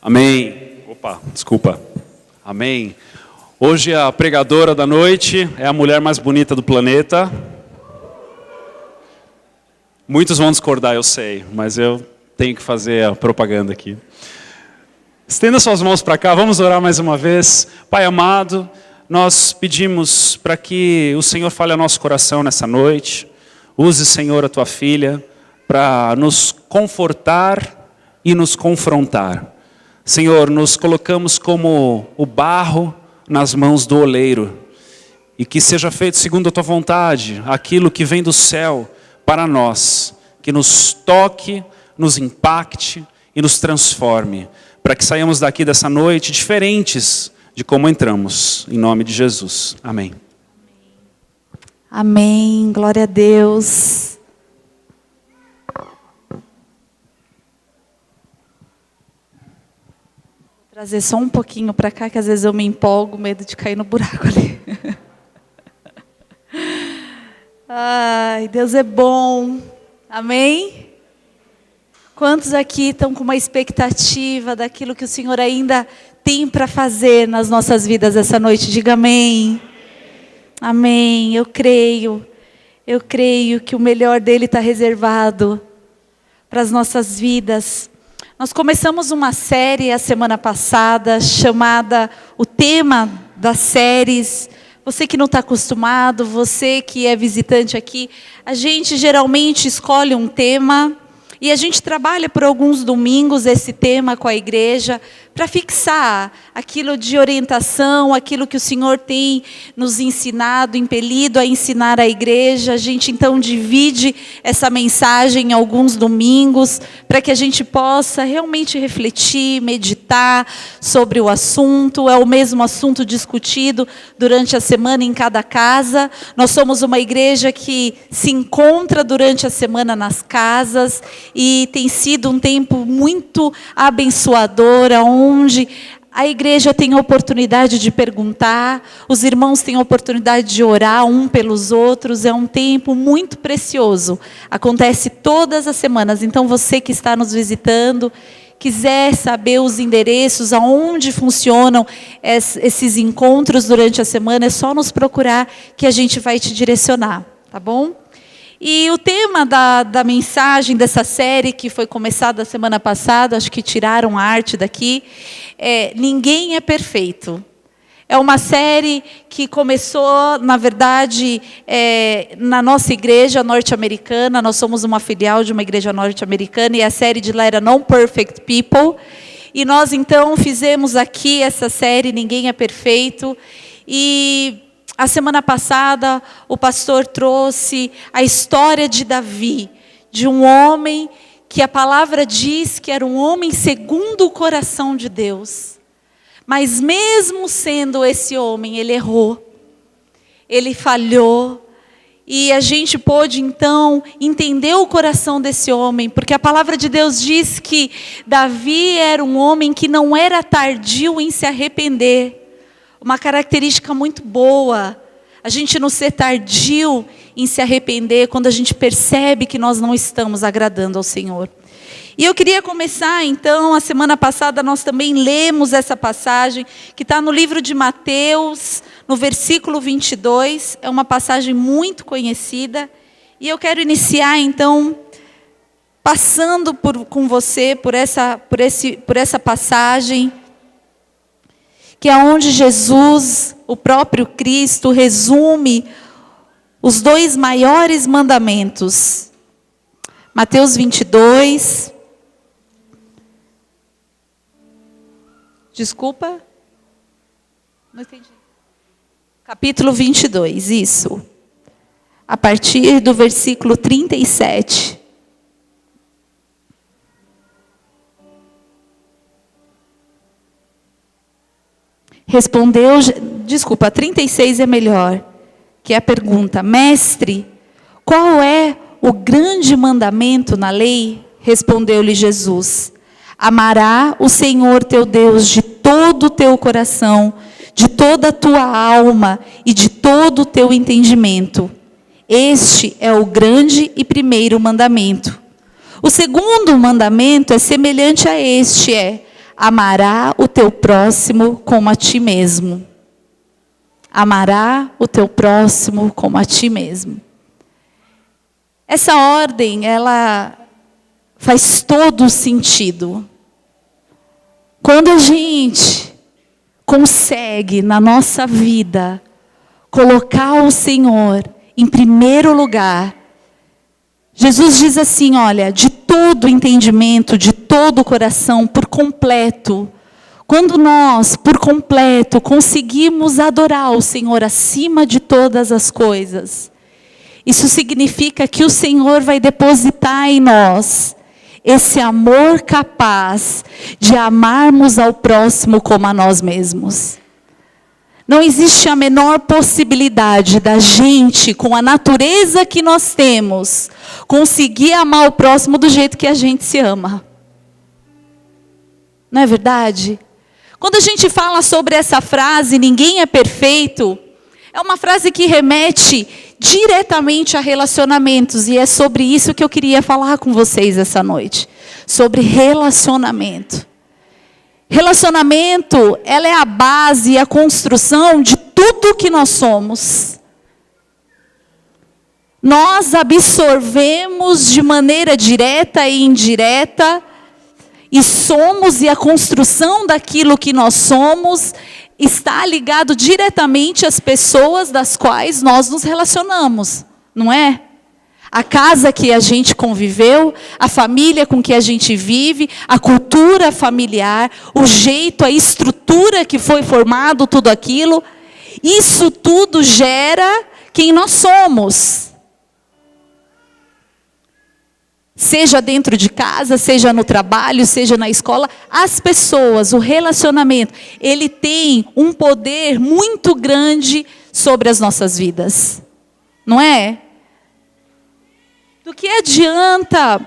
Amém. Opa, desculpa. Amém. Hoje a pregadora da noite é a mulher mais bonita do planeta. Muitos vão discordar, eu sei, mas eu tenho que fazer a propaganda aqui. Estenda suas mãos para cá, vamos orar mais uma vez. Pai amado, nós pedimos para que o Senhor fale ao nosso coração nessa noite. Use, Senhor, a tua filha para nos confortar e nos confrontar. Senhor, nos colocamos como o barro nas mãos do oleiro. E que seja feito segundo a tua vontade, aquilo que vem do céu para nós. Que nos toque, nos impacte e nos transforme. Para que saiamos daqui dessa noite diferentes de como entramos. Em nome de Jesus. Amém. Amém. Glória a Deus. Vou trazer só um pouquinho para cá, que às vezes eu me empolgo, medo de cair no buraco ali. Ai, Deus é bom. Amém? Quantos aqui estão com uma expectativa daquilo que o Senhor ainda tem para fazer nas nossas vidas essa noite? Diga amém. Amém. Eu creio que o melhor dele está reservado para as nossas vidas. Nós começamos uma série a semana passada, chamada, o tema das séries. Você que não está acostumado, você que é visitante aqui, a gente geralmente escolhe um tema e a gente trabalha por alguns domingos esse tema com a igreja para fixar aquilo de orientação, aquilo que o Senhor tem nos ensinado, impelido a ensinar à igreja. A gente então divide essa mensagem em alguns domingos para que a gente possa realmente refletir, meditar sobre o assunto. É o mesmo assunto discutido durante a semana em cada casa. Nós somos uma igreja que se encontra durante a semana nas casas e tem sido um tempo muito abençoador, onde a igreja tem a oportunidade de perguntar, os irmãos têm a oportunidade de orar um pelos outros. É um tempo muito precioso, acontece todas as semanas. Então você que está nos visitando, quiser saber os endereços, aonde funcionam esses encontros durante a semana, é só nos procurar que a gente vai te direcionar, tá bom? E o tema da mensagem dessa série, que foi começada a semana passada, acho que tiraram a arte daqui, é Ninguém é Perfeito. É uma série que começou, na verdade, na nossa igreja norte-americana. Nós somos uma filial de uma igreja norte-americana e a série de lá era Non Perfect People. E nós, então, fizemos aqui essa série Ninguém é Perfeito. E a semana passada, o pastor trouxe a história de Davi, de um homem que a palavra diz que era um homem segundo o coração de Deus. Mas mesmo sendo esse homem, ele errou, ele falhou. E a gente pôde então entender o coração desse homem, porque a palavra de Deus diz que Davi era um homem que não era tardio em se arrepender. Uma característica muito boa, a gente não ser tardio em se arrepender quando a gente percebe que nós não estamos agradando ao Senhor. E eu queria começar então, a semana passada nós também lemos essa passagem, que está no livro de Mateus, no versículo 22, é uma passagem muito conhecida, e eu quero iniciar então, passando com você por essa passagem, que é onde Jesus, o próprio Cristo, resume os dois maiores mandamentos. Mateus 22. Desculpa? Não entendi. Capítulo 22, isso. A partir do versículo 37. Respondeu, 36 é melhor, que é a pergunta: Mestre, qual é o grande mandamento na lei? Respondeu-lhe Jesus: Amará o Senhor teu Deus de todo o teu coração, de toda a tua alma e de todo o teu entendimento. Este é o grande e primeiro mandamento. O segundo mandamento é semelhante a este, amará o teu próximo como a ti mesmo. Amará o teu próximo como a ti mesmo. Essa ordem, ela faz todo sentido. Quando a gente consegue, na nossa vida, colocar o Senhor em primeiro lugar, Jesus diz assim, olha, de todo entendimento, de todo o coração, por completo. Quando nós, por completo, conseguimos adorar o Senhor acima de todas as coisas, isso significa que o Senhor vai depositar em nós esse amor capaz de amarmos ao próximo como a nós mesmos. Não existe a menor possibilidade da gente, com a natureza que nós temos, conseguir amar o próximo do jeito que a gente se ama. Não é verdade? Quando a gente fala sobre essa frase, ninguém é perfeito, é uma frase que remete diretamente a relacionamentos. E é sobre isso que eu queria falar com vocês essa noite. Sobre relacionamento. Relacionamento, ela é a base e a construção de tudo que nós somos. Nós absorvemos de maneira direta e indireta, e somos, e a construção daquilo que nós somos está ligado diretamente às pessoas das quais nós nos relacionamos, não é? A casa que a gente conviveu, a família com que a gente vive, a cultura familiar, o jeito, a estrutura que foi formado, tudo aquilo, isso tudo gera quem nós somos. Seja dentro de casa, seja no trabalho, seja na escola, as pessoas, o relacionamento, ele tem um poder muito grande sobre as nossas vidas. Não é? Do que adianta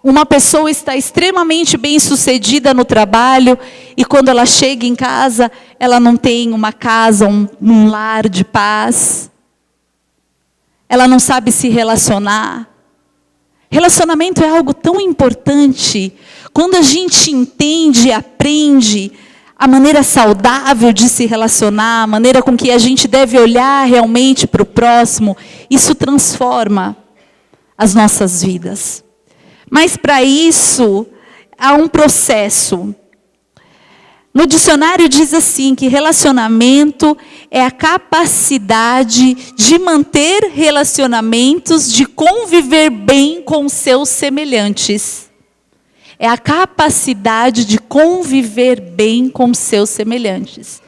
uma pessoa estar extremamente bem-sucedida no trabalho e quando ela chega em casa, ela não tem uma casa, um lar de paz? Ela não sabe se relacionar. Relacionamento é algo tão importante. Quando a gente entende e aprende a maneira saudável de se relacionar, a maneira com que a gente deve olhar realmente para o próximo, isso transforma as nossas vidas. Mas para isso, há um processo. No dicionário diz assim, que relacionamento é a capacidade de manter relacionamentos, de conviver bem com seus semelhantes. É a capacidade de conviver bem com seus semelhantes.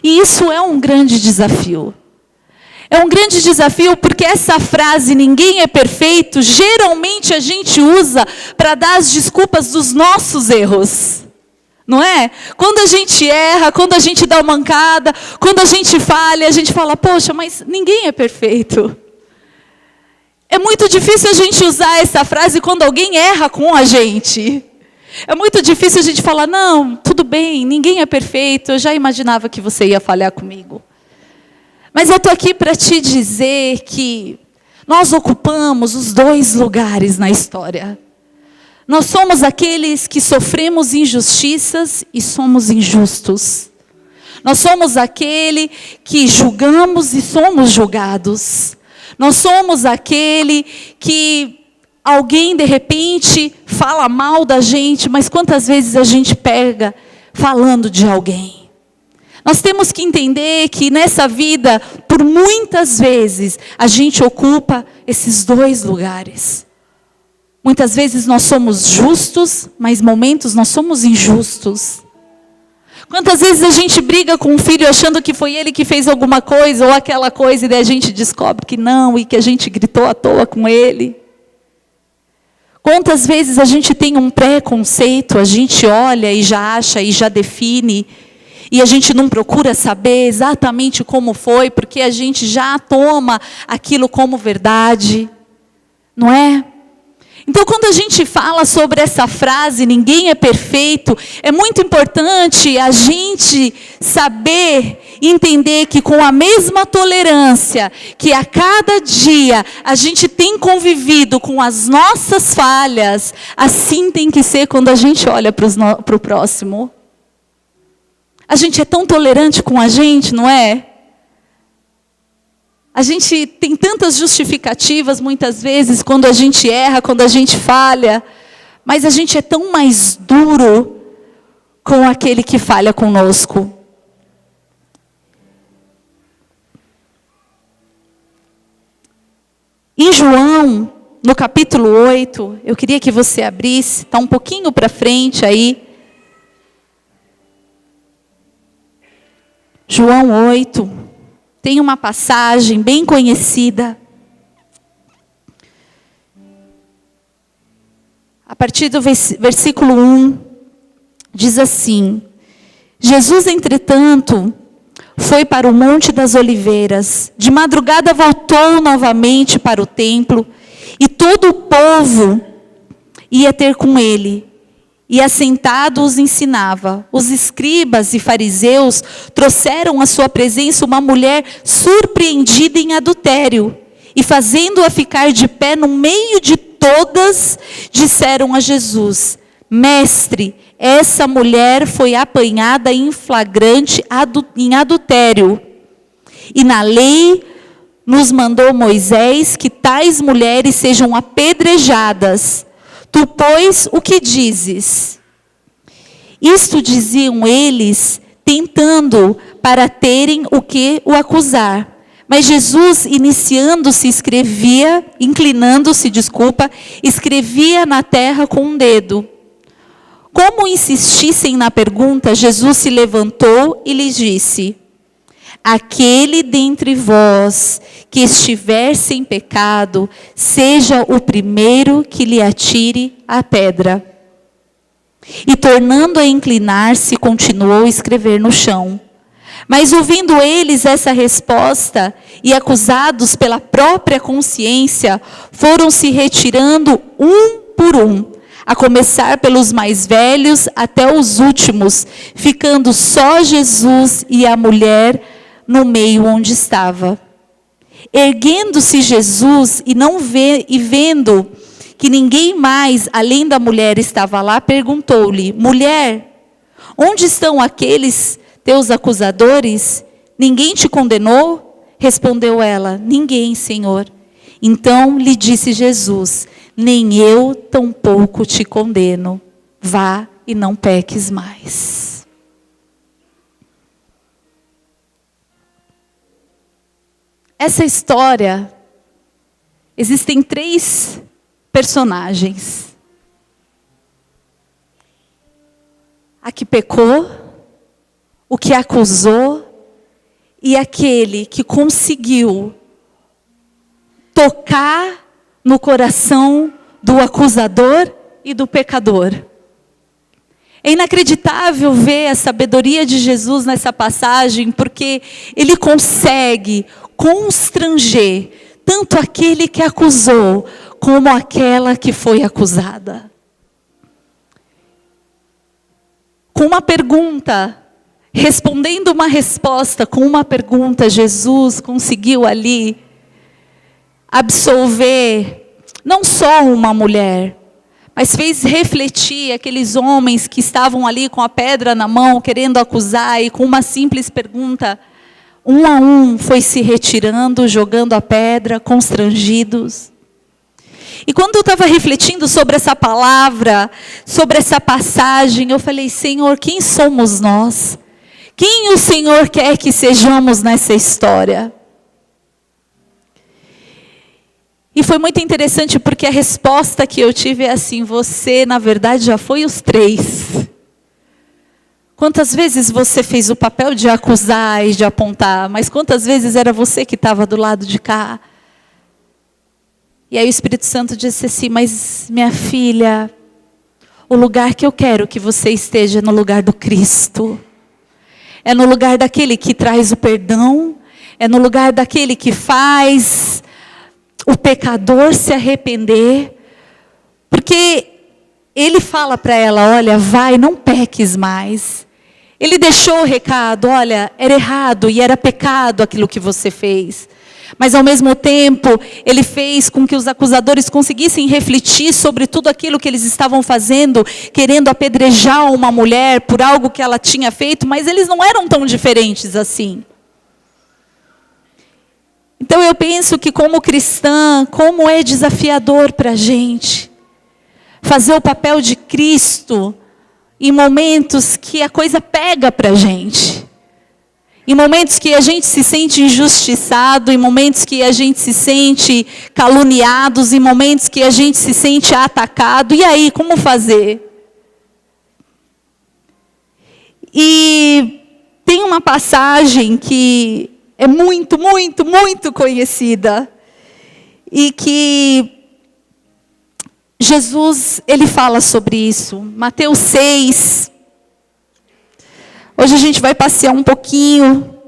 E isso é um grande desafio. É um grande desafio porque essa frase, ninguém é perfeito, geralmente a gente usa para dar as desculpas dos nossos erros. Não é? Quando a gente erra, quando a gente dá uma mancada, quando a gente falha, a gente fala, poxa, mas ninguém é perfeito. É muito difícil a gente usar essa frase quando alguém erra com a gente. É muito difícil a gente falar, não, tudo bem, ninguém é perfeito, eu já imaginava que você ia falhar comigo. Mas eu estou aqui para te dizer que nós ocupamos os dois lugares na história. Nós somos aqueles que sofremos injustiças e somos injustos. Nós somos aquele que julgamos e somos julgados. Nós somos aquele que alguém de repente fala mal da gente, mas quantas vezes a gente pega falando de alguém? Nós temos que entender que nessa vida, por muitas vezes, a gente ocupa esses dois lugares. Muitas vezes nós somos justos, mas momentos nós somos injustos. Quantas vezes a gente briga com um filho achando que foi ele que fez alguma coisa ou aquela coisa e daí a gente descobre que não e que a gente gritou à toa com ele. Quantas vezes a gente tem um preconceito, a gente olha e já acha e já define e a gente não procura saber exatamente como foi porque a gente já toma aquilo como verdade, não é? Então, quando a gente fala sobre essa frase, ninguém é perfeito, é muito importante a gente saber, entender que com a mesma tolerância que a cada dia a gente tem convivido com as nossas falhas, assim tem que ser quando a gente olha para o próximo. A gente é tão tolerante com a gente, não é? A gente tem tantas justificativas, muitas vezes, quando a gente erra, quando a gente falha. Mas a gente é tão mais duro com aquele que falha conosco. Em João, no capítulo 8, eu queria que você abrisse, está um pouquinho para frente aí. João 8. Tem uma passagem bem conhecida. A partir do versículo 1, diz assim: Jesus, entretanto, foi para o Monte das Oliveiras. De madrugada voltou novamente para o templo, e todo o povo ia ter com ele. E assentado os ensinava. Os escribas e fariseus trouxeram à sua presença uma mulher surpreendida em adultério. E fazendo-a ficar de pé no meio de todas, disseram a Jesus: Mestre, essa mulher foi apanhada em flagrante em adultério. E na lei nos mandou Moisés que tais mulheres sejam apedrejadas. Tu, pois, o que dizes? Isto diziam eles, tentando para terem o que o acusar. Mas Jesus, inclinando-se, escrevia na terra com um dedo. Como insistissem na pergunta, Jesus se levantou e lhes disse: Aquele dentre vós que estiver sem pecado, seja o primeiro que lhe atire a pedra. E tornando a inclinar-se, continuou a escrever no chão. Mas ouvindo eles essa resposta, e acusados pela própria consciência, foram se retirando um por um, a começar pelos mais velhos até os últimos, ficando só Jesus e a mulher no meio onde estava. Erguendo-se Jesus e vendo que ninguém mais, além da mulher, estava lá, perguntou-lhe: Mulher, onde estão aqueles teus acusadores? Ninguém te condenou? Respondeu ela: Ninguém, Senhor. Então lhe disse Jesus: Nem eu tampouco te condeno. Vá e não peques mais. Essa história, existem 3 personagens. A que pecou, o que acusou e aquele que conseguiu tocar no coração do acusador e do pecador. É inacreditável ver a sabedoria de Jesus nessa passagem, porque ele consegue constranger tanto aquele que acusou, como aquela que foi acusada. Com uma pergunta, respondendo uma resposta com uma pergunta, Jesus conseguiu ali absolver não só uma mulher, mas fez refletir aqueles homens que estavam ali com a pedra na mão, querendo acusar, e com uma simples pergunta, um a um foi se retirando, jogando a pedra, constrangidos. E quando eu estava refletindo sobre essa palavra, sobre essa passagem, eu falei: Senhor, quem somos nós? Quem o Senhor quer que sejamos nessa história? E foi muito interessante, porque a resposta que eu tive é assim: você, na verdade, já foi os 3. Quantas vezes você fez o papel de acusar e de apontar, mas quantas vezes era você que estava do lado de cá? E aí o Espírito Santo disse assim: mas minha filha, o lugar que eu quero que você esteja é no lugar do Cristo. É no lugar daquele que traz o perdão, é no lugar daquele que faz o pecador se arrepender. Porque ele fala para ela, olha, vai, não peques mais. Ele deixou o recado, olha, era errado e era pecado aquilo que você fez. Mas ao mesmo tempo, ele fez com que os acusadores conseguissem refletir sobre tudo aquilo que eles estavam fazendo, querendo apedrejar uma mulher por algo que ela tinha feito, mas eles não eram tão diferentes assim. Então eu penso que como cristã, como é desafiador para a gente fazer o papel de Cristo em momentos que a coisa pega para a gente. Em momentos que a gente se sente injustiçado, em momentos que a gente se sente caluniado, em momentos que a gente se sente atacado. E aí, como fazer? E tem uma passagem que é muito, muito, muito conhecida. E que Jesus, ele fala sobre isso. Mateus 6. Hoje a gente vai passear um pouquinho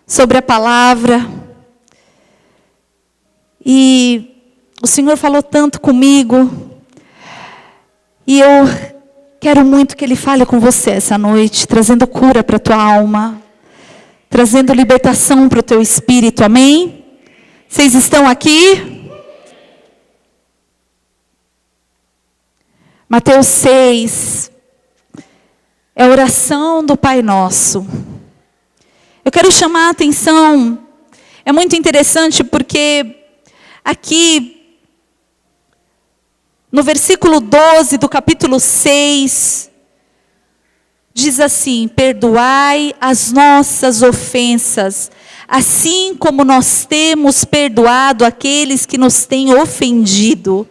sobre a palavra. E o Senhor falou tanto comigo. E eu quero muito que Ele fale com você essa noite, trazendo cura para a tua alma, trazendo libertação para o teu espírito, amém? Vocês estão aqui? Mateus 6. É a oração do Pai Nosso. Eu quero chamar a atenção, é muito interessante porque aqui, no versículo 12 do capítulo 6, diz assim, perdoai as nossas ofensas, assim como nós temos perdoado aqueles que nos têm ofendido.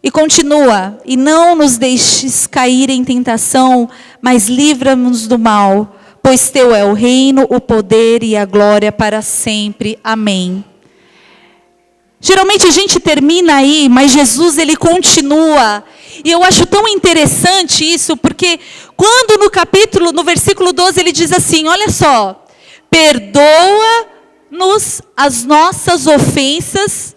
E continua, e não nos deixes cair em tentação, mas livra-nos do mal, pois teu é o reino, o poder e a glória para sempre. Amém. Geralmente a gente termina aí, mas Jesus ele continua. E eu acho tão interessante isso, porque quando no versículo 12 ele diz assim, olha só, perdoa-nos as nossas ofensas,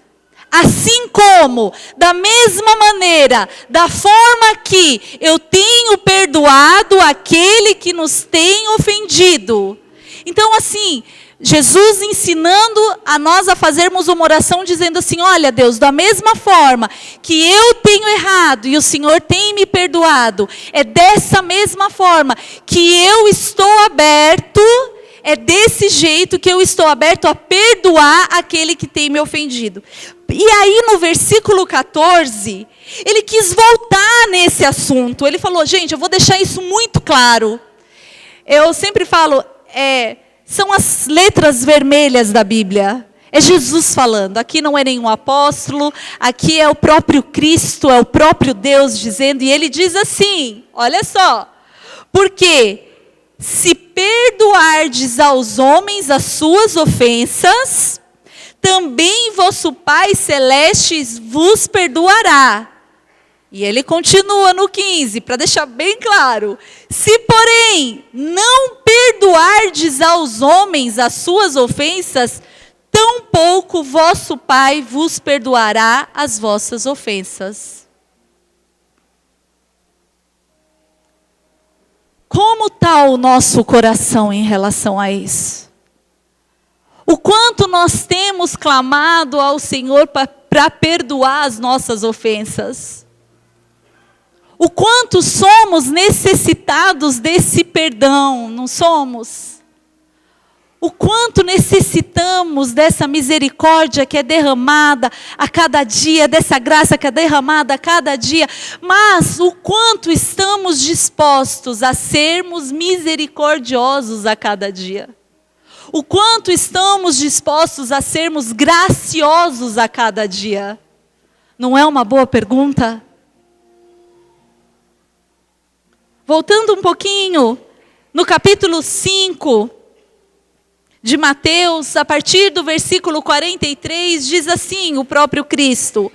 assim como, da mesma maneira, da forma que eu tenho perdoado aquele que nos tem ofendido. Então assim, Jesus ensinando a nós a fazermos uma oração dizendo assim, olha Deus, da mesma forma que eu tenho errado e o Senhor tem me perdoado, é dessa mesma forma que eu estou aberto, é desse jeito que eu estou aberto a perdoar aquele que tem me ofendido. E aí no versículo 14, ele quis voltar nesse assunto. Ele falou, gente, eu vou deixar isso muito claro. Eu sempre falo, são as letras vermelhas da Bíblia. É Jesus falando. Aqui não é nenhum apóstolo, aqui é o próprio Cristo, é o próprio Deus dizendo. E ele diz assim, olha só. Porque se perdoardes aos homens as suas ofensas, também vosso Pai Celeste vos perdoará. E ele continua no 15, para deixar bem claro. Se, porém, não perdoardes aos homens as suas ofensas, tampouco vosso Pai vos perdoará as vossas ofensas. Como está o nosso coração em relação a isso? O quanto nós temos clamado ao Senhor para perdoar as nossas ofensas? O quanto somos necessitados desse perdão, não somos? O quanto necessitamos dessa misericórdia que é derramada a cada dia, dessa graça que é derramada a cada dia, mas o quanto estamos dispostos a sermos misericordiosos a cada dia? O quanto estamos dispostos a sermos graciosos a cada dia? Não é uma boa pergunta? Voltando um pouquinho, no capítulo 5 de Mateus, a partir do versículo 43, diz assim o próprio Cristo.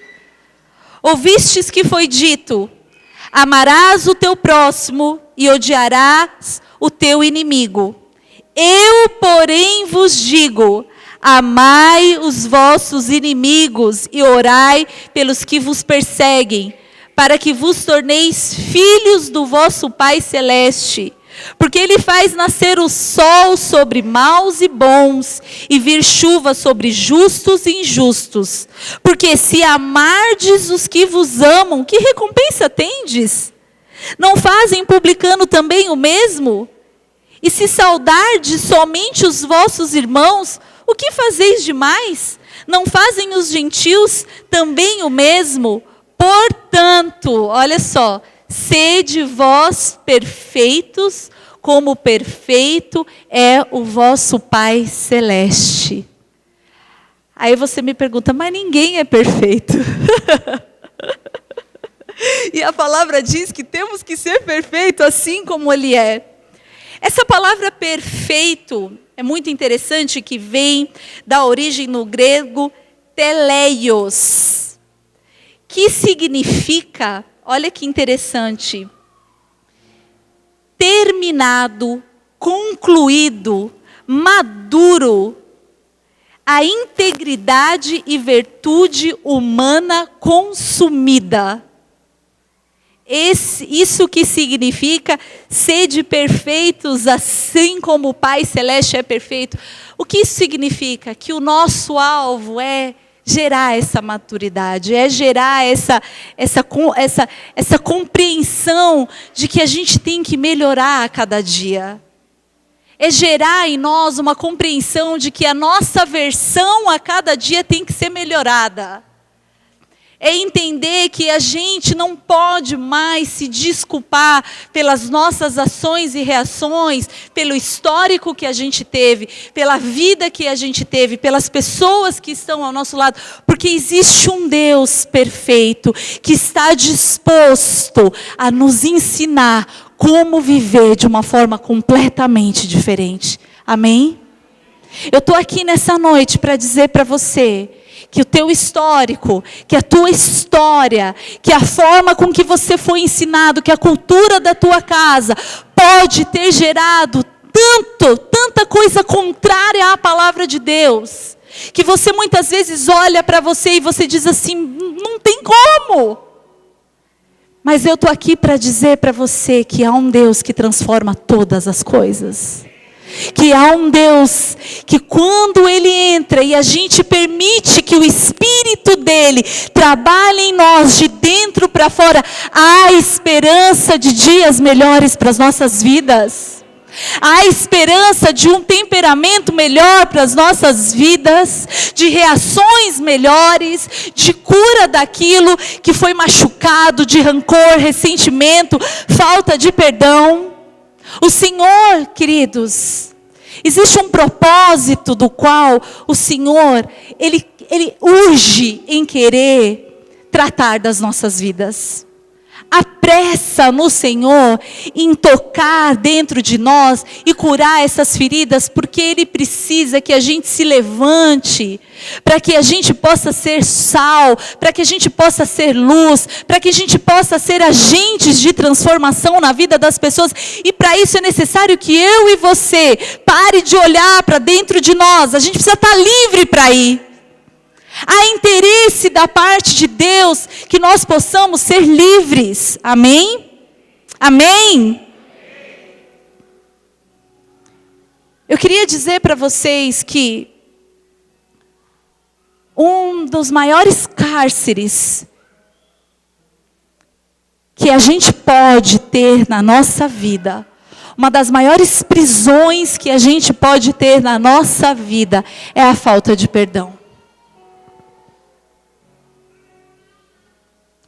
Ouvistes que foi dito, amarás o teu próximo e odiarás o teu inimigo. Eu, porém, vos digo, amai os vossos inimigos e orai pelos que vos perseguem, para que vos torneis filhos do vosso Pai Celeste. Porque Ele faz nascer o sol sobre maus e bons, e vir chuva sobre justos e injustos. Porque se amardes os que vos amam, que recompensa tendes? Não fazem publicano também o mesmo? E se saudardes somente os vossos irmãos, o que fazeis demais? Não fazem os gentios também o mesmo? Portanto, olha só, sede vós perfeitos, como perfeito é o vosso Pai Celeste. Aí você me pergunta, mas ninguém é perfeito. E a palavra diz que temos que ser perfeito assim como Ele é. Essa palavra perfeito é muito interessante, que vem da origem no grego teleios, que significa, olha que interessante, terminado, concluído, maduro, a integridade e virtude humana consumida. Isso que significa sede perfeitos, assim como o Pai Celeste é perfeito. O que isso significa? Que o nosso alvo é gerar essa maturidade, é gerar essa compreensão de que a gente tem que melhorar a cada dia. É gerar em nós uma compreensão de que a nossa versão a cada dia tem que ser melhorada. É entender que a gente não pode mais se desculpar pelas nossas ações e reações, pelo histórico que a gente teve, pela vida que a gente teve, pelas pessoas que estão ao nosso lado, porque existe um Deus perfeito que está disposto a nos ensinar como viver de uma forma completamente diferente. Amém? Eu estou aqui nessa noite para dizer para você que o teu histórico, que a tua história, que a forma com que você foi ensinado, que a cultura da tua casa pode ter gerado tanta coisa contrária à palavra de Deus, que você muitas vezes olha para você e você diz assim, não tem como. Mas eu estou aqui para dizer para você que há um Deus que transforma todas as coisas. Que há um Deus que quando Ele entra e a gente permite que o Espírito dEle trabalhe em nós de dentro para fora, há esperança de dias melhores para as nossas vidas. Há esperança de um temperamento melhor para as nossas vidas, de reações melhores, de cura daquilo que foi machucado, de rancor, ressentimento, falta de perdão. O Senhor, queridos, existe um propósito do qual o Senhor, Ele urge em querer tratar das nossas vidas. Há pressa no Senhor em tocar dentro de nós e curar essas feridas, porque Ele precisa que a gente se levante, para que a gente possa ser sal, para que a gente possa ser luz, para que a gente possa ser agentes de transformação na vida das pessoas. E para isso é necessário que eu e você pare de olhar para dentro de nós. A gente precisa estar livre para ir. Há interesse da parte de Deus que nós possamos ser livres. Amém? Amém? Eu queria dizer para vocês que um dos maiores cárceres que a gente pode ter na nossa vida, uma das maiores prisões que a gente pode ter na nossa vida, é a falta de perdão.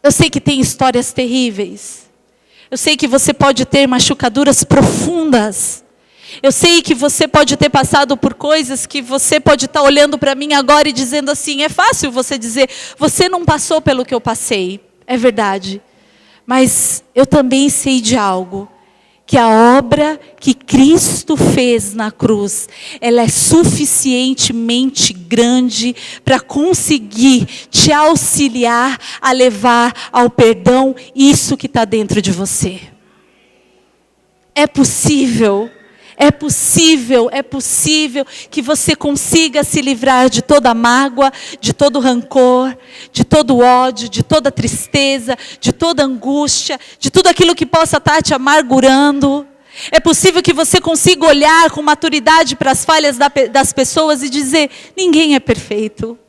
Eu sei que tem histórias terríveis. Eu sei que você pode ter machucaduras profundas. Eu sei que você pode ter passado por coisas que você pode estar olhando para mim agora e dizendo assim, é fácil você dizer, você não passou pelo que eu passei. É verdade. Mas eu também sei de algo. Que a obra que Cristo fez na cruz, ela é suficientemente grande para conseguir te auxiliar a levar ao perdão isso que está dentro de você. É possível É possível que você consiga se livrar de toda mágoa, de todo rancor, de todo ódio, de toda tristeza, de toda angústia, de tudo aquilo que possa estar te amargurando. É possível que você consiga olhar com maturidade para as falhas das pessoas e dizer: ninguém é perfeito.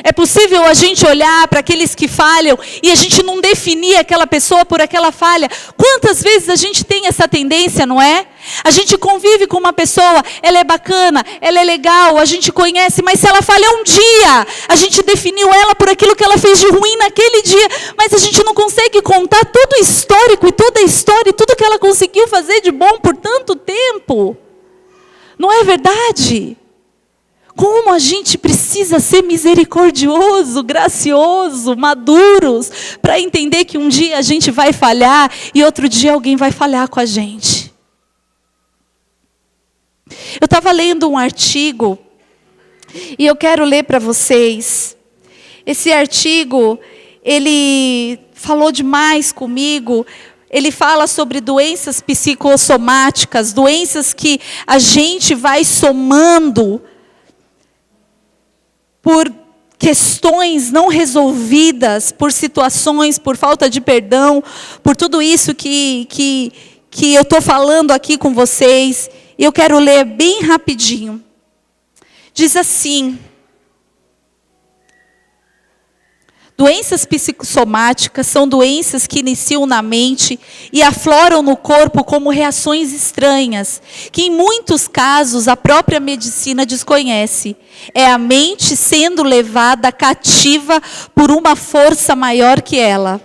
É possível a gente olhar para aqueles que falham e a gente não definir aquela pessoa por aquela falha. Quantas vezes a gente tem essa tendência, não é? A gente convive com uma pessoa, ela é bacana, ela é legal, a gente conhece, mas se ela falha um dia, a gente definiu ela por aquilo que ela fez de ruim naquele dia, mas a gente não consegue contar todo o histórico e toda a história e tudo que ela conseguiu fazer de bom por tanto tempo. Não é verdade? Como a gente precisa ser misericordioso, gracioso, maduros, para entender que um dia a gente vai falhar e outro dia alguém vai falhar com a gente. Eu estava lendo um artigo e eu quero ler para vocês. Esse artigo, ele falou demais comigo. Ele fala sobre doenças psicossomáticas, doenças que a gente vai somando por questões não resolvidas, por situações, por falta de perdão, por tudo isso que eu estou falando aqui com vocês. E eu quero ler bem rapidinho. Diz assim: doenças psicossomáticas são doenças que iniciam na mente e afloram no corpo como reações estranhas, que em muitos casos a própria medicina desconhece. É a mente sendo levada cativa por uma força maior que ela.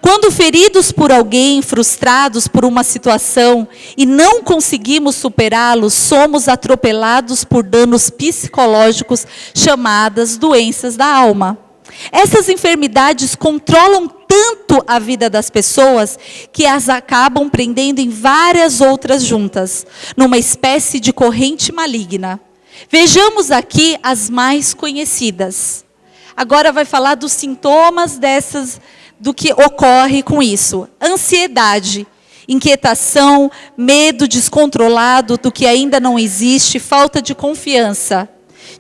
Quando feridos por alguém, frustrados por uma situação e não conseguimos superá-los, somos atropelados por danos psicológicos chamadas doenças da alma. Essas enfermidades controlam tanto a vida das pessoas que as acabam prendendo em várias outras juntas, numa espécie de corrente maligna. Vejamos aqui as mais conhecidas. Agora vai falar dos sintomas do que ocorre com isso. Ansiedade, inquietação, medo descontrolado do que ainda não existe, falta de confiança.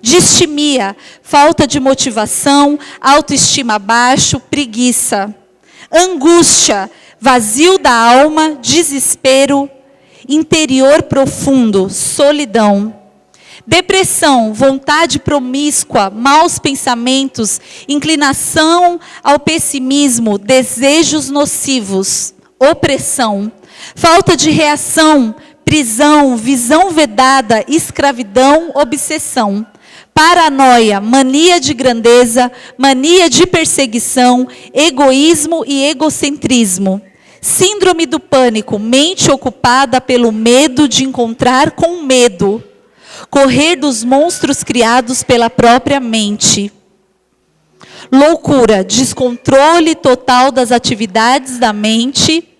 Distimia, falta de motivação, autoestima baixo, preguiça. Angústia, vazio da alma, desespero, interior profundo, solidão. Depressão, vontade promíscua, maus pensamentos, inclinação ao pessimismo, desejos nocivos, opressão. Falta de reação, prisão, visão vedada, escravidão, obsessão. Paranoia, mania de grandeza, mania de perseguição, egoísmo e egocentrismo. Síndrome do pânico, mente ocupada pelo medo de encontrar com medo. Correr dos monstros criados pela própria mente. Loucura, descontrole total das atividades da mente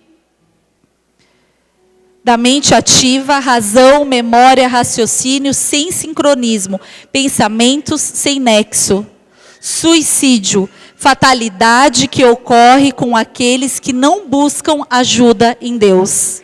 ativa, razão, memória, raciocínio sem sincronismo, pensamentos sem nexo. Suicídio, fatalidade que ocorre com aqueles que não buscam ajuda em Deus.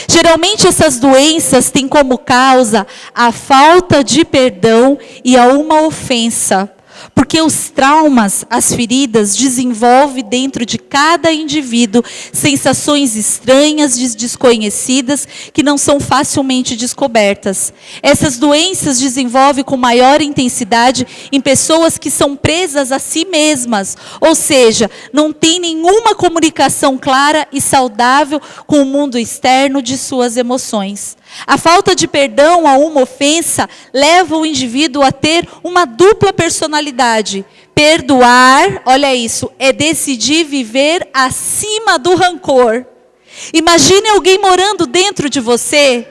Geralmente essas doenças têm como causa a falta de perdão e a uma ofensa. Porque os traumas, as feridas, desenvolvem dentro de cada indivíduo sensações estranhas, desconhecidas, que não são facilmente descobertas. Essas doenças desenvolvem com maior intensidade em pessoas que são presas a si mesmas, ou seja, não têm nenhuma comunicação clara e saudável com o mundo externo de suas emoções. A falta de perdão a uma ofensa leva o indivíduo a ter uma dupla personalidade. Perdoar, olha isso, é decidir viver acima do rancor. Imagine alguém morando dentro de você,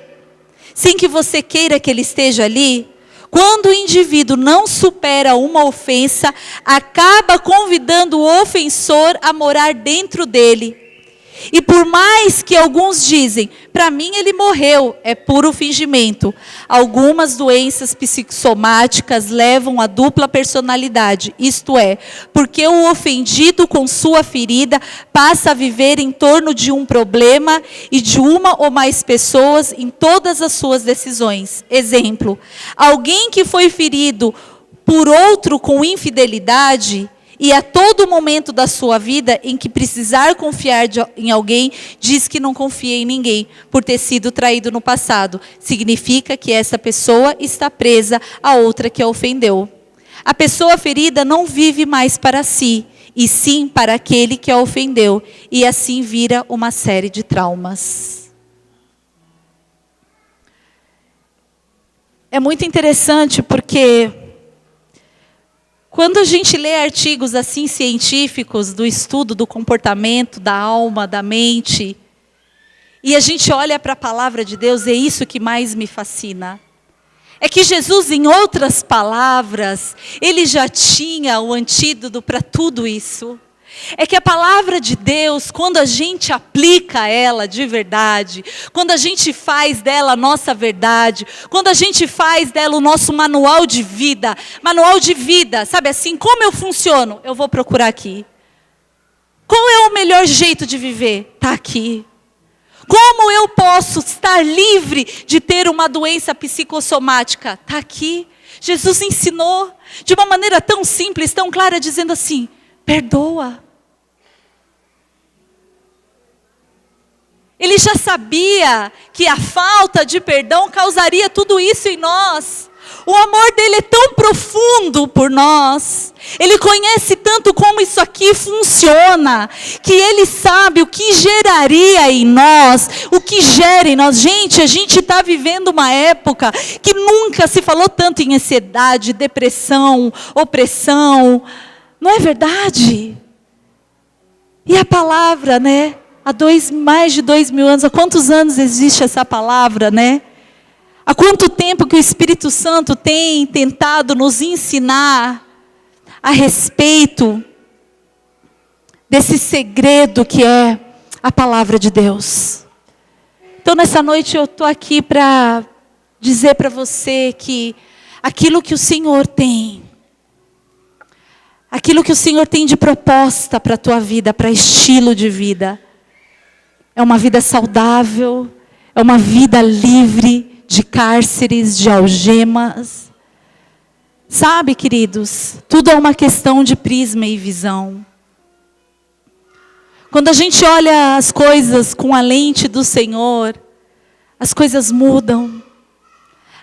sem que você queira que ele esteja ali. Quando o indivíduo não supera uma ofensa, acaba convidando o ofensor a morar dentro dele. E por mais que alguns dizem, para mim ele morreu, é puro fingimento. Algumas doenças psicossomáticas levam a dupla personalidade, isto é, porque o ofendido com sua ferida passa a viver em torno de um problema e de uma ou mais pessoas em todas as suas decisões. Exemplo, alguém que foi ferido por outro com infidelidade, e a todo momento da sua vida em que precisar confiar em alguém, diz que não confia em ninguém, por ter sido traído no passado. Significa que essa pessoa está presa à outra que a ofendeu. A pessoa ferida não vive mais para si, e sim para aquele que a ofendeu. E assim vira uma série de traumas. É muito interessante porque quando a gente lê artigos assim científicos do estudo do comportamento, da alma, da mente, e a gente olha para a palavra de Deus, é isso que mais me fascina. É que Jesus, em outras palavras, ele já tinha o antídoto para tudo isso. É que a palavra de Deus, quando a gente aplica ela de verdade, quando a gente faz dela a nossa verdade, quando a gente faz dela o nosso manual de vida, sabe assim, como eu funciono? Eu vou procurar aqui. Qual é o melhor jeito de viver? Está aqui. Como eu posso estar livre de ter uma doença psicossomática? Está aqui. Jesus ensinou de uma maneira tão simples, tão clara, dizendo assim, perdoa. Ele já sabia que a falta de perdão causaria tudo isso em nós. O amor dele é tão profundo por nós. Ele conhece tanto como isso aqui funciona, que ele sabe o que geraria em nós, o que gera em nós. Gente, a gente está vivendo uma época que nunca se falou tanto em ansiedade, depressão, opressão. Não é verdade? E a palavra, né? Há mais de 2000 anos, há quantos anos existe essa palavra, né? Há quanto tempo que o Espírito Santo tem tentado nos ensinar a respeito desse segredo que é a palavra de Deus. Então, nessa noite eu estou aqui para dizer para você que aquilo que o Senhor tem, aquilo que o Senhor tem de proposta para a tua vida, para estilo de vida, é uma vida saudável, é uma vida livre de cárceres, de algemas. Sabe, queridos, tudo é uma questão de prisma e visão. Quando a gente olha as coisas com a lente do Senhor, as coisas mudam.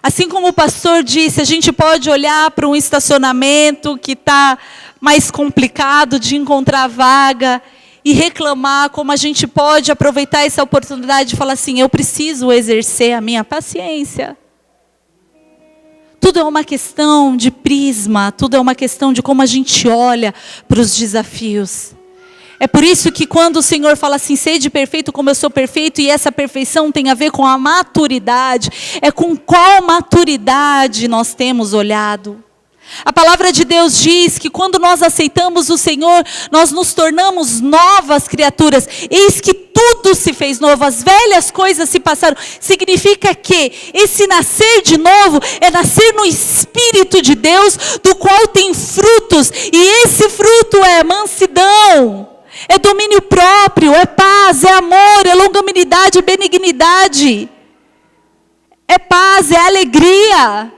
Assim como o pastor disse, a gente pode olhar para um estacionamento que está mais complicado de encontrar vaga e reclamar, como a gente pode aproveitar essa oportunidade de falar assim, eu preciso exercer a minha paciência. Tudo é uma questão de prisma, tudo é uma questão de como a gente olha para os desafios. É por isso que quando o Senhor fala assim, sede perfeito como eu sou perfeito, e essa perfeição tem a ver com a maturidade, é com qual maturidade nós temos olhado. A palavra de Deus diz que quando nós aceitamos o Senhor, nós nos tornamos novas criaturas. Eis que tudo se fez novo, as velhas coisas se passaram. Significa que esse nascer de novo é nascer no Espírito de Deus, do qual tem frutos. E esse fruto é mansidão, é domínio próprio, é paz, é amor, é longanimidade, é benignidade. É paz, é alegria.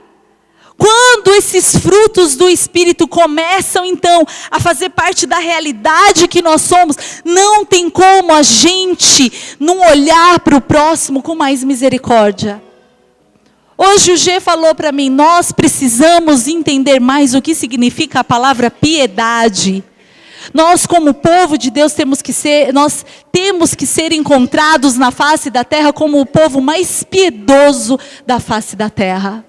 Quando esses frutos do Espírito começam, então, a fazer parte da realidade que nós somos, não tem como a gente não olhar para o próximo com mais misericórdia. Hoje o G falou para mim, nós precisamos entender mais o que significa a palavra piedade. Nós, como povo de Deus, nós temos que ser encontrados na face da terra como o povo mais piedoso da face da terra.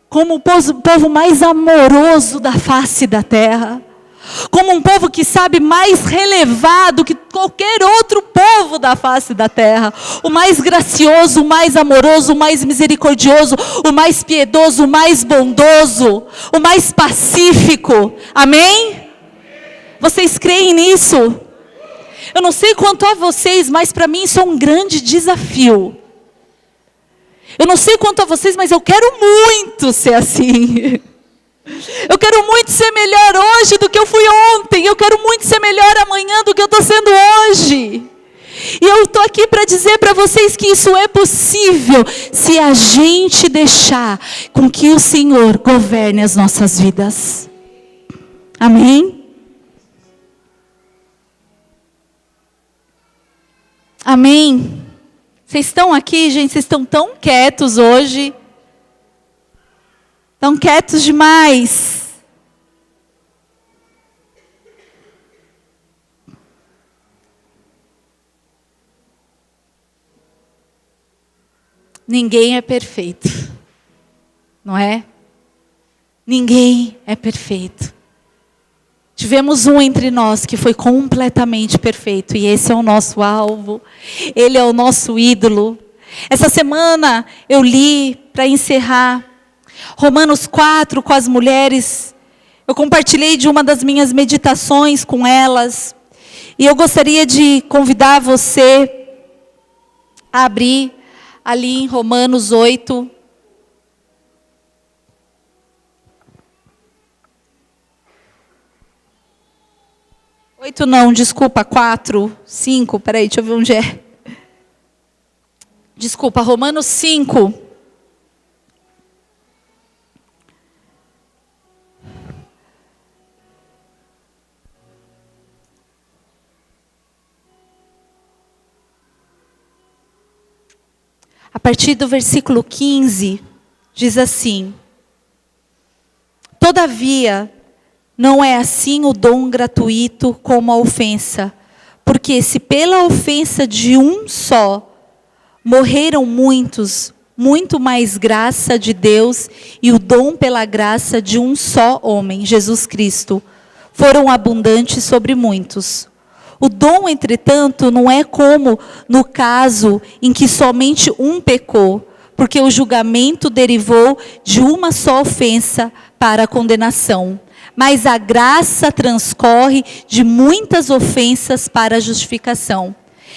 Como o povo mais amoroso da face da terra. Como um povo que sabe mais relevar do que qualquer outro povo da face da terra. O mais gracioso, o mais amoroso, o mais misericordioso, o mais piedoso, o mais bondoso, o mais pacífico. Amém? Vocês creem nisso? Eu não sei quanto a vocês, mas para mim isso é um grande desafio. Eu não sei quanto a vocês, mas eu quero muito ser assim. Eu quero muito ser melhor hoje do que eu fui ontem. Eu quero muito ser melhor amanhã do que eu estou sendo hoje. E eu estou aqui para dizer para vocês que isso é possível se a gente deixar com que o Senhor governe as nossas vidas. Amém? Amém? Vocês estão aqui, gente? Vocês estão tão quietos hoje. Estão quietos demais. Ninguém é perfeito, não é? Ninguém é perfeito. Tivemos um entre nós que foi completamente perfeito, e esse é o nosso alvo, ele é o nosso ídolo. Essa semana eu li, para encerrar, Romanos 4 com as mulheres. Eu compartilhei de uma das minhas meditações com elas, e eu gostaria de convidar você a abrir ali em Romanos 8. Oito não, desculpa, 4, 5, peraí, deixa eu ver onde é. Desculpa, Romanos 5. A partir do versículo 15, diz assim: Todavia, não é assim o dom gratuito como a ofensa, porque se pela ofensa de um só morreram muitos, muito mais graça de Deus e o dom pela graça de um só homem, Jesus Cristo, foram abundantes sobre muitos. O dom, entretanto, não é como no caso em que somente um pecou, porque o julgamento derivou de uma só ofensa para a condenação. Mas a graça transcorre de muitas ofensas para a justificação.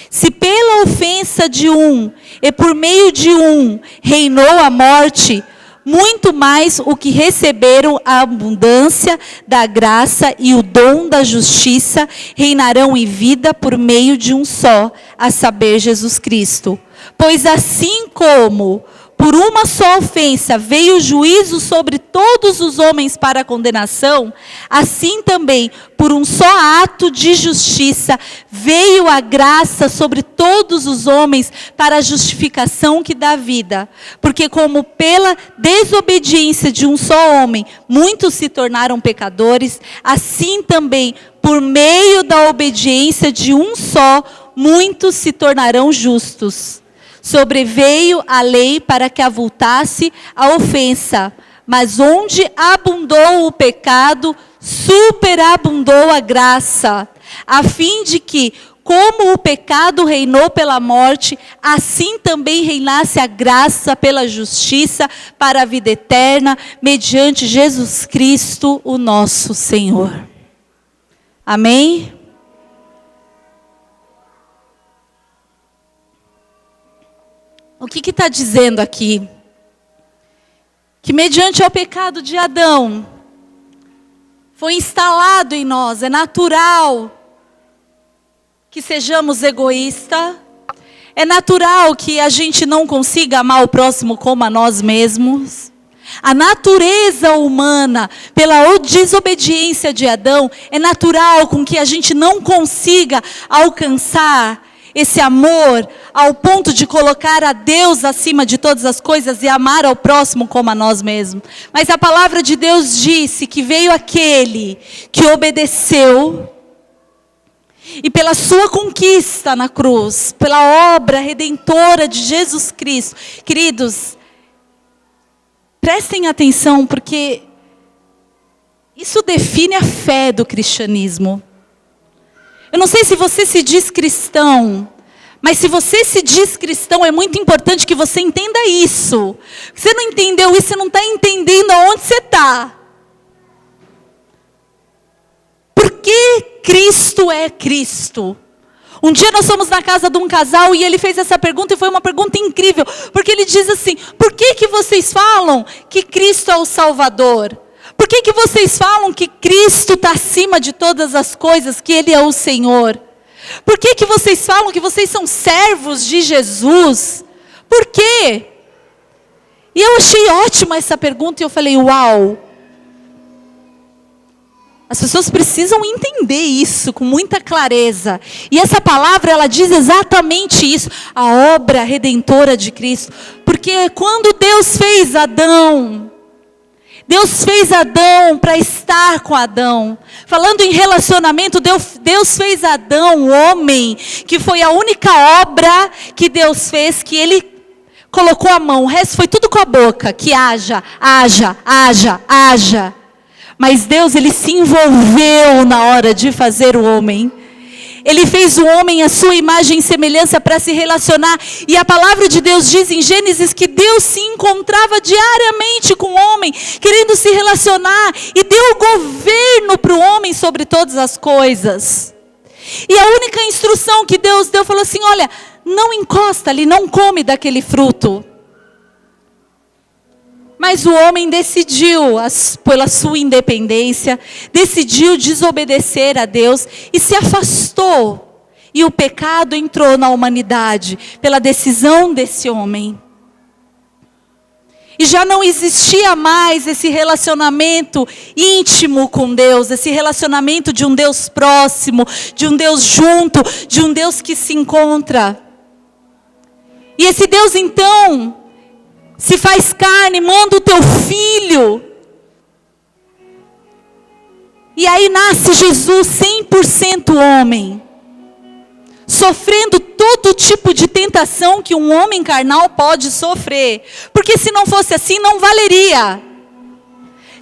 Se pela ofensa de um e por meio de um reinou a morte, muito mais o que receberam a abundância da graça e o dom da justiça reinarão em vida por meio de um só, a saber, Jesus Cristo. Pois assim como por uma só ofensa veio o juízo sobre todos os homens para a condenação, assim também, por um só ato de justiça, veio a graça sobre todos os homens para a justificação que dá vida. Porque como pela desobediência de um só homem, muitos se tornaram pecadores, assim também, por meio da obediência de um só, muitos se tornarão justos. Sobreveio a lei para que avultasse a ofensa, mas onde abundou o pecado, superabundou a graça, a fim de que, como o pecado reinou pela morte, assim também reinasse a graça pela justiça para a vida eterna, mediante Jesus Cristo, o nosso Senhor. Amém? O que está dizendo aqui? Que mediante ao pecado de Adão, foi instalado em nós, é natural que sejamos egoístas, é natural que a gente não consiga amar o próximo como a nós mesmos. A natureza humana, pela desobediência de Adão, é natural com que a gente não consiga alcançar esse amor ao ponto de colocar a Deus acima de todas as coisas e amar ao próximo como a nós mesmos. Mas a palavra de Deus disse que veio aquele que obedeceu e pela sua conquista na cruz, pela obra redentora de Jesus Cristo. Queridos, prestem atenção, porque isso define a fé do cristianismo. Eu não sei se você se diz cristão, mas se você se diz cristão, é muito importante que você entenda isso. Se você não entendeu isso, você não está entendendo aonde você está. Porque Cristo é Cristo. Um dia nós fomos na casa de um casal e ele fez essa pergunta e foi uma pergunta incrível. Porque ele diz assim, por que vocês falam que Cristo é o Salvador? Por que vocês falam que Cristo está acima de todas as coisas, que Ele é o Senhor? Por que vocês falam que vocês são servos de Jesus? Por quê? E eu achei ótima essa pergunta e eu falei, uau! As pessoas precisam entender isso com muita clareza. E essa palavra, ela diz exatamente isso. A obra redentora de Cristo. Porque quando Deus fez Adão para estar com Adão. Falando em relacionamento, Deus fez Adão, o homem, que foi a única obra que Deus fez, que Ele colocou a mão. O resto foi tudo com a boca, que haja, haja, haja, haja. Mas Deus, Ele se envolveu na hora de fazer o homem. Ele fez o homem à sua imagem e semelhança para se relacionar. E a palavra de Deus diz em Gênesis que Deus se encontrava diariamente com o homem, querendo se relacionar. E deu governo para o homem sobre todas as coisas. E a única instrução que Deus deu, falou assim, olha, não encosta ali, não come daquele fruto. Mas o homem decidiu, pela sua independência, decidiu desobedecer a Deus e se afastou. E o pecado entrou na humanidade pela decisão desse homem. E já não existia mais esse relacionamento íntimo com Deus, esse relacionamento de um Deus próximo, de um Deus junto, de um Deus que se encontra. E esse Deus então se faz carne, manda o teu filho. E aí nasce Jesus 100% homem. Sofrendo todo tipo de tentação que um homem carnal pode sofrer. Porque se não fosse assim, não valeria.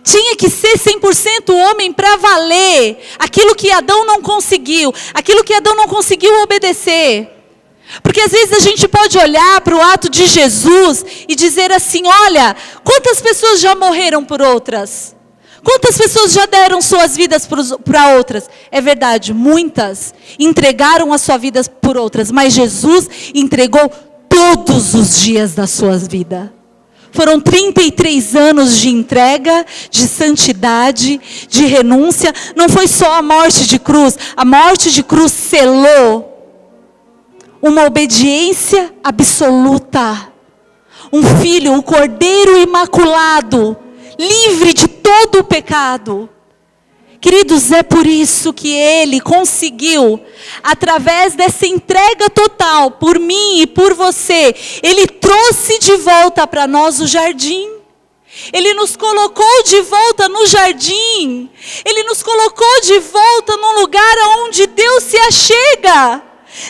Tinha que ser 100% homem para valer aquilo que Adão não conseguiu. Aquilo que Adão não conseguiu obedecer. Porque às vezes a gente pode olhar para o ato de Jesus e dizer assim, olha, quantas pessoas já morreram por outras? Quantas pessoas já deram suas vidas para outras? É verdade, muitas entregaram a sua vida por outras, mas Jesus entregou todos os dias da sua vida. Foram 33 anos de entrega, de santidade, de renúncia. Não foi só a morte de cruz. A morte de cruz selou uma obediência absoluta. Um filho, um cordeiro imaculado, livre de todo o pecado. Queridos, é por isso que Ele conseguiu, através dessa entrega total, por mim e por você, Ele trouxe de volta para nós o jardim. Ele nos colocou de volta no jardim. Ele nos colocou de volta num lugar onde Deus se achega.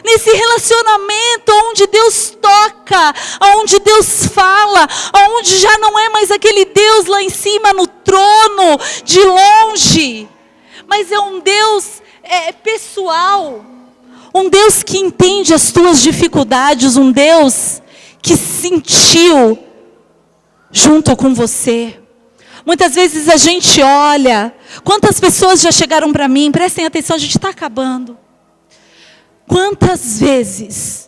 Nesse relacionamento onde Deus toca, onde Deus fala, onde já não é mais aquele Deus lá em cima no trono, de longe. Mas é um Deus pessoal, um Deus que entende as tuas dificuldades, um Deus que sentiu junto com você. Muitas vezes a gente olha, quantas pessoas já chegaram para mim, prestem atenção, a gente está acabando. Quantas vezes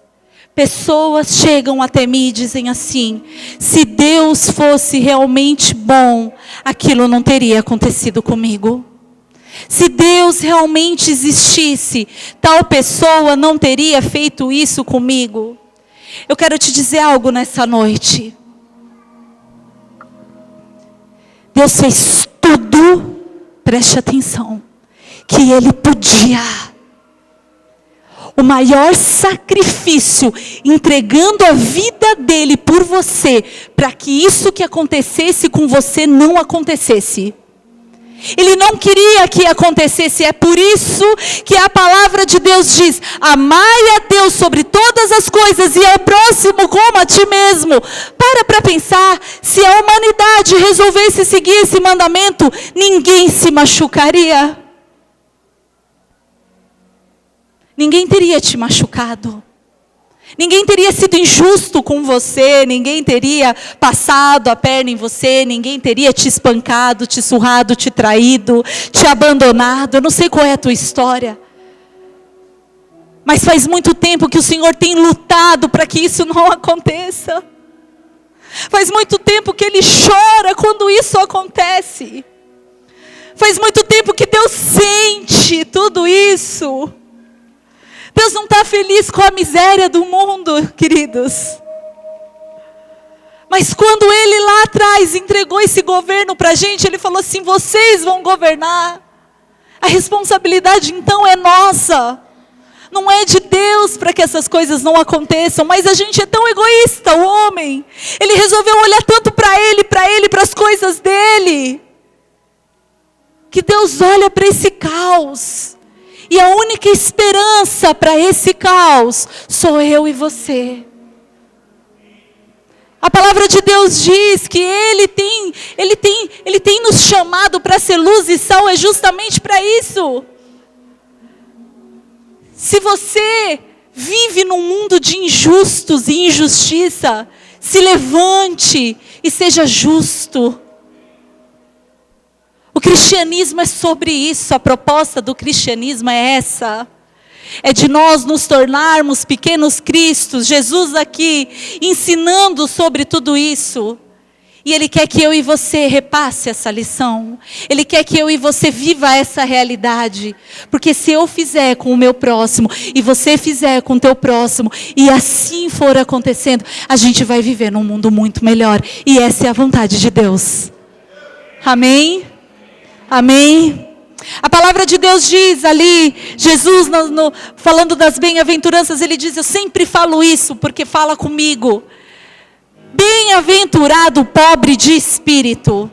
pessoas chegam até mim e dizem assim, se Deus fosse realmente bom, aquilo não teria acontecido comigo. Se Deus realmente existisse, tal pessoa não teria feito isso comigo. Eu quero te dizer algo nessa noite. Deus fez tudo, preste atenção, que Ele podia. O maior sacrifício, entregando a vida dele por você, para que isso que acontecesse com você não acontecesse. Ele não queria que acontecesse, é por isso que a palavra de Deus diz, amai a Deus sobre todas as coisas e ao próximo como a ti mesmo. Para pensar, se a humanidade resolvesse seguir esse mandamento, ninguém se machucaria. Ninguém teria te machucado. Ninguém teria sido injusto com você. Ninguém teria passado a perna em você. Ninguém teria te espancado, te surrado, te traído, te abandonado. Eu não sei qual é a tua história. Mas faz muito tempo que o Senhor tem lutado para que isso não aconteça. Faz muito tempo que Ele chora quando isso acontece. Faz muito tempo que Deus sente tudo isso. Deus não está feliz com a miséria do mundo, queridos. Mas quando Ele lá atrás entregou esse governo para a gente, Ele falou assim: vocês vão governar. A responsabilidade então é nossa. Não é de Deus para que essas coisas não aconteçam, mas a gente é tão egoísta, o homem. Ele resolveu olhar tanto para ele, para as coisas dele, que Deus olha para esse caos. E a única esperança para esse caos sou eu e você. A palavra de Deus diz que Ele tem nos chamado para ser luz e sal, é justamente para isso. Se você vive num mundo de injustos e injustiça, se levante e seja justo. O cristianismo é sobre isso, a proposta do cristianismo é essa. É de nós nos tornarmos pequenos cristos, Jesus aqui ensinando sobre tudo isso. E Ele quer que eu e você repasse essa lição. Ele quer que eu e você viva essa realidade. Porque se eu fizer com o meu próximo, e você fizer com o teu próximo, e assim for acontecendo, a gente vai viver num mundo muito melhor. E essa é a vontade de Deus. Amém? Amém? A palavra de Deus diz ali, Jesus falando das bem-aventuranças, Ele diz: eu sempre falo isso porque fala comigo. Bem-aventurado o pobre de espírito.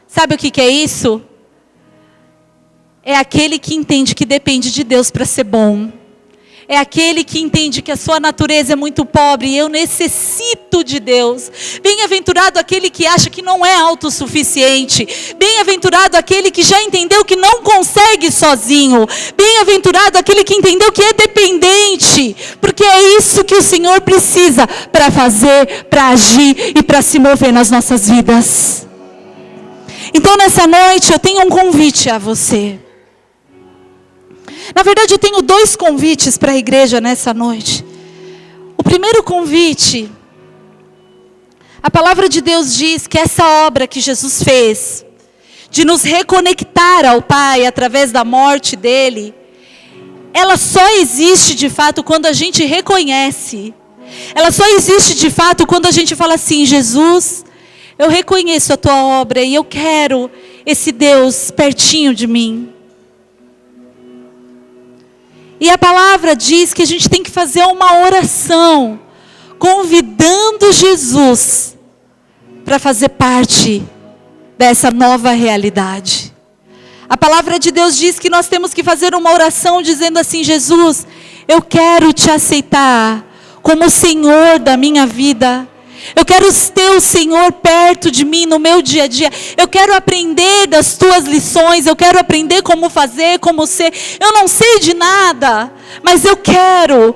Sabe o que é isso? É aquele que entende que depende de Deus para ser bom. É aquele que entende que a sua natureza é muito pobre e eu necessito de Deus. Bem-aventurado aquele que acha que não é autossuficiente. Bem-aventurado aquele que já entendeu que não consegue sozinho. Bem-aventurado aquele que entendeu que é dependente. Porque é isso que o Senhor precisa para fazer, para agir e para se mover nas nossas vidas. Então nessa noite eu tenho um convite a você. Na verdade, eu tenho 2 convites para a igreja nessa noite. O primeiro convite, a palavra de Deus diz que essa obra que Jesus fez, de nos reconectar ao Pai através da morte dele, ela só existe de fato quando a gente reconhece. Ela só existe de fato quando a gente fala assim: Jesus, eu reconheço a tua obra e eu quero esse Deus pertinho de mim. E a palavra diz que a gente tem que fazer uma oração, convidando Jesus para fazer parte dessa nova realidade. A palavra de Deus diz que nós temos que fazer uma oração dizendo assim: Jesus, eu quero te aceitar como o Senhor da minha vida. Eu quero ter o Senhor perto de mim no meu dia a dia. Eu quero aprender das tuas lições. Eu quero aprender como fazer, como ser. Eu não sei de nada, mas eu quero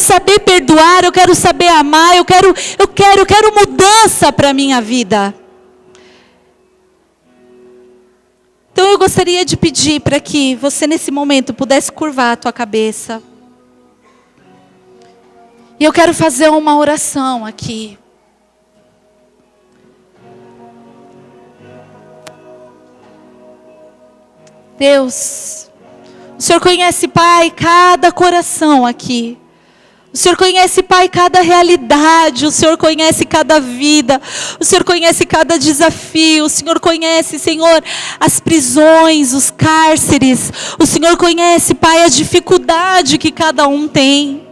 saber perdoar. Eu quero saber amar. Eu quero mudança para a minha vida. Então eu gostaria de pedir para que você nesse momento pudesse curvar a tua cabeça. E eu quero fazer uma oração aqui. Deus, o Senhor conhece, Pai, cada coração aqui. O Senhor conhece, Pai, cada realidade. O Senhor conhece cada vida. O Senhor conhece cada desafio. O Senhor conhece, Senhor, as prisões, os cárceres. O Senhor conhece, Pai, a dificuldade que cada um tem.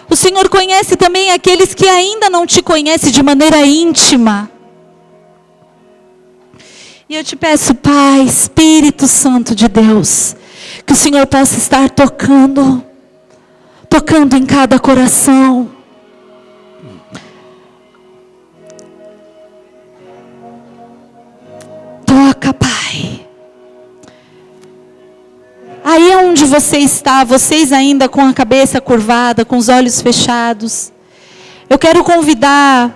O Senhor conhece também aqueles que ainda não te conhecem de maneira íntima. E eu te peço, Pai, Espírito Santo de Deus, que o Senhor possa estar tocando em cada coração. Toca, Pai. Aí onde você está, vocês ainda com a cabeça curvada, com os olhos fechados, eu quero convidar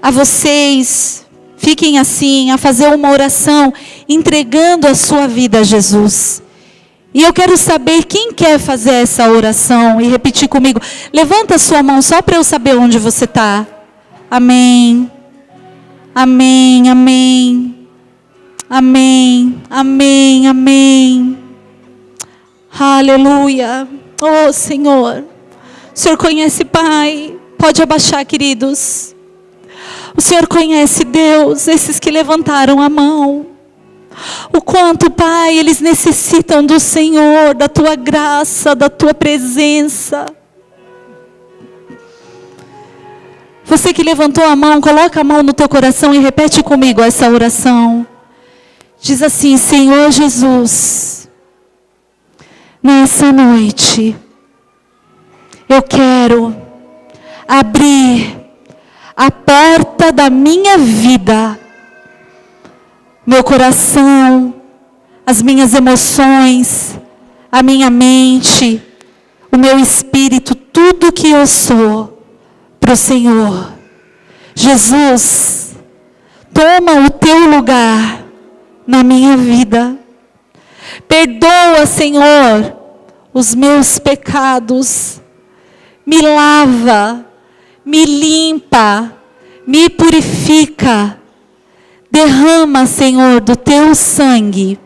a vocês, fiquem assim, a fazer uma oração, entregando a sua vida a Jesus. E eu quero saber quem quer fazer essa oração e repetir comigo. Levanta a sua mão só para eu saber onde você está. Amém. Amém, amém. Amém, amém, amém. Aleluia. Oh, Senhor. O Senhor conhece, Pai. Pode abaixar, queridos. O Senhor conhece, Deus, esses que levantaram a mão. O quanto, Pai, eles necessitam do Senhor, da Tua graça, da Tua presença. Você que levantou a mão, coloca a mão no teu coração e repete comigo essa oração. Diz assim: Senhor Jesus, nessa noite, eu quero abrir a porta da minha vida, meu coração, as minhas emoções, a minha mente, o meu espírito, tudo que eu sou, para o Senhor. Jesus, toma o teu lugar na minha vida. Perdoa, Senhor, os meus pecados. Me lava, me limpa, me purifica. Derrama, Senhor, do teu sangue.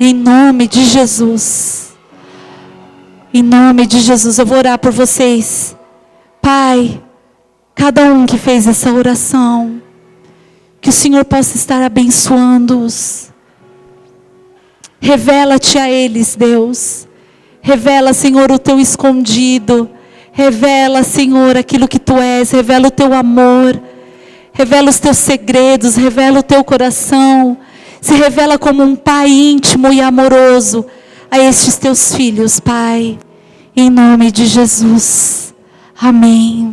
Em nome de Jesus. Em nome de Jesus, eu vou orar por vocês. Pai, cada um que fez essa oração, que o Senhor possa estar abençoando-os. Revela-te a eles, Deus. Revela, Senhor, o teu escondido. Revela, Senhor, aquilo que tu és. Revela o teu amor. Revela os teus segredos. Revela o teu coração. Se revela como um Pai íntimo e amoroso a estes teus filhos, Pai. Em nome de Jesus. Amém.